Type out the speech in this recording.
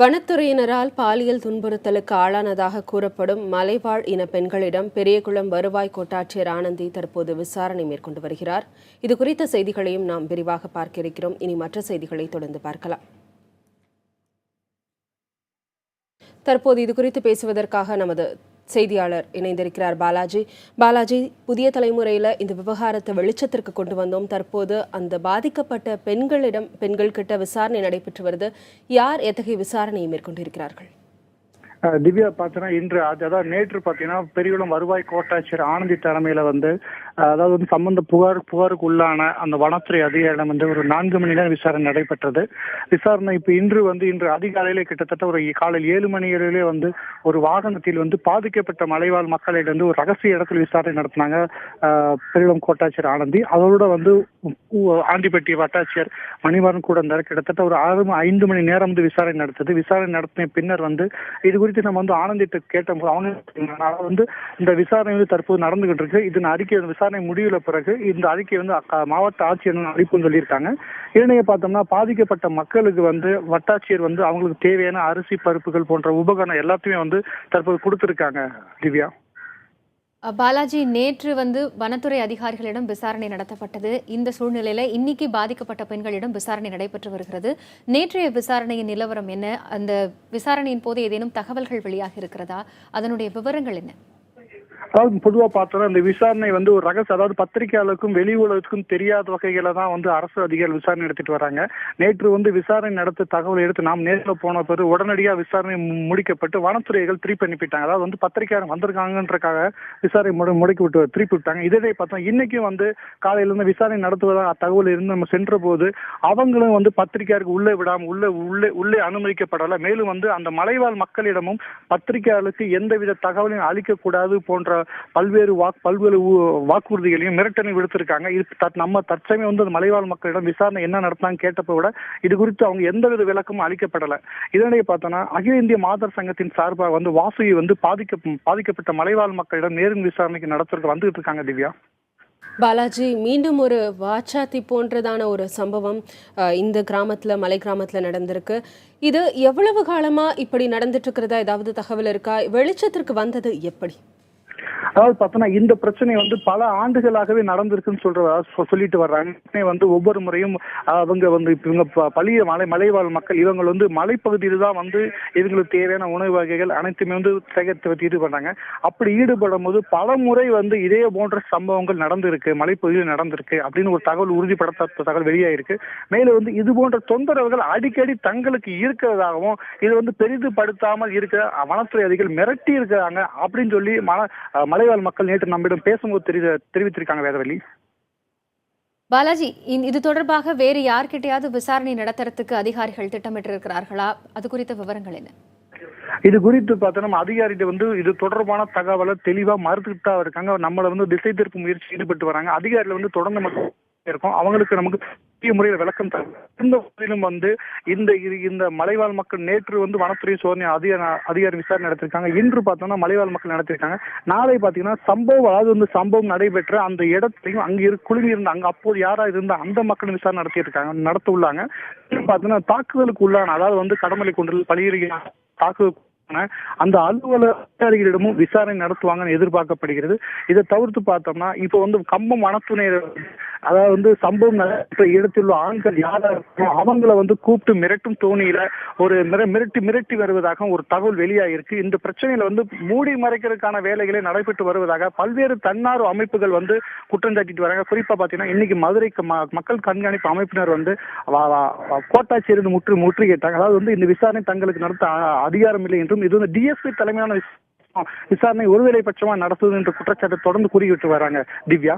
வனத்துறையினரால் பாலியல் துன்புறுத்தலுக்கு ஆளானதாக கூறப்படும் மலைவாழ் இன பெண்களிடம் பெரியகுளம் வருவாய் கோட்டாட்சியர் ஆனந்தி தற்போது விசாரணை மேற்கொண்டு வருகிறார். இதுகுறித்த செய்திகளையும் நாம் விரிவாக பார்க்க இருக்கிறோம். இனி மற்ற செய்திகளை தொடர்ந்து பார்க்கலாம். தற்போது இதுகுறித்து பேசுவதற்காக நமது செய்தியாளர் இணைந்திருக்கிறார் பாலாஜி. புதிய தலைமுறையில் இந்த விவகாரத்தை வெளிச்சத்திற்கு கொண்டு வந்தோம். தற்போது அந்த பாதிக்கப்பட்ட பெண்கள் கிட்ட விசாரணை நடைபெற்று வருது. யார் எத்தகைய விசாரணையை மேற்கொண்டிருக்கிறார்கள்? திவ்யா பார்த்தீங்கன்னா இன்று அதாவது நேற்று பார்த்தீங்கன்னா பெரியகுளம் வருவாய் கோட்டாட்சியர் ஆனந்தி தலைமையில அதாவது சம்பந்த புகாருக்கு உள்ளான அந்த வனத்துறை அதிகாரிடம் ஒரு 4 மணி நேரம் விசாரணை நடைபெற்றது. விசாரணை இப்போ இன்று அதிகாலையிலே கிட்டத்தட்ட ஒரு காலையில் 7 மணிகளிலே ஒரு வாகனத்தில் பாதிக்கப்பட்ட மலைவாழ் மக்களிடம் ஒரு ரகசிய இடத்தில் விசாரணை நடத்தினாங்க பெரியகுளம் கோட்டாட்சியர் ஆனந்தி. அதோட ஆண்டிப்பட்டி வட்டாட்சியர் மணிமாறன் கூட இருந்தார். கிட்டத்தட்ட ஒரு 5 மணி நேரம் விசாரணை நடத்தது. விசாரணை நடத்தின பின்னர் இது குறித்து நம்ம ஆனந்திட்ட கேட்டபோது அவங்க இந்த விசாரணை தற்போது நடந்துகிட்டு இருக்கு. இதன் அறிக்கை விசாரணை முடிவுல பிறகு இந்த அறிக்கை மாவட்ட ஆட்சியர் அளிப்புன்னு சொல்லியிருக்காங்க. இதனையே பார்த்தோம்னா பாதிக்கப்பட்ட மக்களுக்கு வட்டாட்சியர் அவங்களுக்கு தேவையான அரிசி பருப்புகள் போன்ற உபகரணம் எல்லாத்தையுமே தற்போது கொடுத்திருக்காங்க. திவ்யா பாலாஜி, நேற்று வனத்துறை அதிகாரிகளிடம் விசாரணை நடத்தப்பட்டது. இந்த சூழ்நிலையில இன்னைக்கு பாதிக்கப்பட்ட பெண்களிடம் விசாரணை நடைபெற்று வருகிறது. நேற்றைய விசாரணையின் நிலவரம் என்ன? அந்த விசாரணையின் போது ஏதேனும் தகவல்கள் வெளியாக இருக்கிறதா? அதனுடைய விவரங்கள் என்ன? அதாவது பொதுவா பார்த்தோம்னா இந்த விசாரணை ஒரு ரகசிய, அதாவது பத்திரிகையாளருக்கும் வெளி உலகத்துக்கும் தெரியாத வகையில தான் அரசு அதிகாரிகள் விசாரணை நடத்திட்டு வராங்க. நேற்று விசாரணை நடத்த தகவல் எடுத்து நாம் நேரில் போன பிறகு உடனடியாக விசாரணை முடிக்கப்பட்டு வனத்துறைகள் திருப்பி அனுப்பிட்டாங்க. அதாவது பத்திரிகையாளர் வந்திருக்காங்கன்றக்காக விசாரணை முடக்கி விட்டு திருப்பி விட்டாங்க. இதே பார்த்தோம் இன்னைக்கும் காலையில இருந்து விசாரணை நடத்துவதாக தகவல் இருந்து நம்ம சென்ற போது அவங்களும் பத்திரிகையாளருக்கு உள்ளே விடாம உள்ளே அனுமதிக்கப்படல. மேலும் அந்த மலைவாழ் மக்களிடமும் பத்திரிகையாளருக்கு எந்தவித தகவலையும் அளிக்கக்கூடாது போன்ற பல்வேறு வாக்குறுதிகளையும் மிரட்டலையும் விடுத்திருக்காங்க. நம்ம தற்சமயம் மலைவாழ் மக்களிடம் விசாரணை என்ன நடத்தினாங்க கேட்டப்போ கூட இது குறித்து அவங்க எந்தவித விளக்கமும் அளிக்கப்படல. இதனிடையே பார்த்தோம்னா அகில இந்திய மாதர் சங்கத்தின் சார்பாக வாசுகி பாதிக்கப்பட்ட மலைவாழ் மக்களிடம் நேரின் விசாரணைக்கு நடத்துறதுக்கு வந்துட்டு இருக்காங்க. திவ்யா பாலாஜி, மீண்டும் ஒரு வாச்சாத்தி போன்றதான ஒரு சம்பவம் இந்த மலை கிராமத்துல நடந்திருக்கு. இது எவ்வளவு காலமா இப்படி நடந்துட்டு இருக்கிறதா ஏதாவது தகவல் இருக்கா? வெளிச்சத்திற்கு வந்தது எப்படி? அதாவது பார்த்தோம்னா இந்த பிரச்சனை பல ஆண்டுகளாகவே நடந்திருக்குன்னு சொல்லிட்டு வர்றாங்க. ஒவ்வொரு முறையும் அவங்க இவங்க பழைய மலைவாழ் மக்கள் இவங்க மலைப்பகுதியில் தான் இவங்களுக்கு தேவையான உணவு வகைகள் அனைத்துமே சேகரித்து ஈடுபடுறாங்க. அப்படி ஈடுபடும் போது பல முறை இதே போன்ற சம்பவங்கள் நடந்திருக்கு, மலைப்பகுதியில் நடந்திருக்கு அப்படின்னு ஒரு தகவல் உறுதிப்படுத்த தகவல் வெளியாயிருக்கு. மேலும் இது போன்ற தொந்தரவுகள் அடிக்கடி தங்களுக்கு இருக்கிறதாகவும் இது பெரிதுபடுத்தாமல் இருக்க வனத்துறை அதிகாரிகள் மிரட்டி இருக்கிறாங்க அப்படின்னு சொல்லி மலைவாழ் மக்கள் நேற்று நம்மிடம் பேசும்போது தெரிவித்திருக்காங்க. வேதவள்ளி பாலாஜி, இது தொடர்பாக வேறு யார்கிட்டயாவது விசாரணை நடத்துறதுக்கு அதிகாரிகள் திட்டமிட்டு இருக்கிறார்களா? அது குறித்த விவரங்கள் என்ன? இது குறித்து பார்த்தோம் அதிகாரிகிட்ட இது தொடர்பான தகவலை தெளிவா மறுத்துக்கிட்டு தான் இருக்காங்க. நம்மள திசை திருப்பு முயற்சி ஈடுபட்டு வராங்க. அதிகாரிகள் தொடர்ந்து மக்கள் இருக்கும், அவங்களுக்கு நமக்கு முக்கிய முறையில் விளக்கம் தரும். இந்த மலைவாழ் மக்கள் நேற்று வனத்துறை சோதனை அதிகாரி விசாரணை நடத்திருக்காங்க. இன்று பார்த்தோம்னா மலைவாழ் மக்கள் நடத்திருக்காங்க. நாளை பார்த்தீங்கன்னா சம்பவம் நடைபெற்ற அந்த இடத்துலையும் அங்க குழுமி இருந்த அங்க அப்போது யாரா இருந்த அந்த மக்களும் விசாரணை நடத்த உள்ளாங்க. பார்த்தோம்னா தாக்குதலுக்கு உள்ளான, அதாவது கடமலை குன்றில் பலியிற தாக்குதல் அந்த அலுவலக அதிகாரிகளிடமும் விசாரணை நடத்துவாங்கன்னு எதிர்பார்க்கப்படுகிறது. இதை தவிர்த்து பார்த்தோம்னா இப்போ கம்பம் வனத்துறை, அதாவது சம்பவம் நடைபெற்ற இடத்தில் உள்ள ஆண்கள் யாரா இருக்கோ அவங்கள கூப்பிட்டு மிரட்டும் தோணியில ஒரு மிரட்டி வருவதாக ஒரு தகவல் வெளியாகிருக்கு. இந்த பிரச்சனையில மூடி மறைக்கிறதுக்கான வேலைகளே நடைபெற்று வருவதாக பல்வேறு தன்னார்வ அமைப்புகள் குற்றம் சாட்டிட்டு வராங்க. குறிப்பா பாத்தீங்கன்னா இன்னைக்கு மதுரைக்கு மக்கள் கண்காணிப்பு அமைப்பினர் கோட்டாட்சியர் முற்றுகையிட்டாங்க. அதாவது இந்த விசாரணை தங்களுக்கு நடத்த அதிகாரம் இல்லை என்றும் இது டிஎஸ்பி தலைமையான விசாரணை ஒருதலை பட்சமா நடத்துவது என்ற குற்றச்சாட்டை தொடர்ந்து கூறிவிட்டு வராங்க. திவ்யா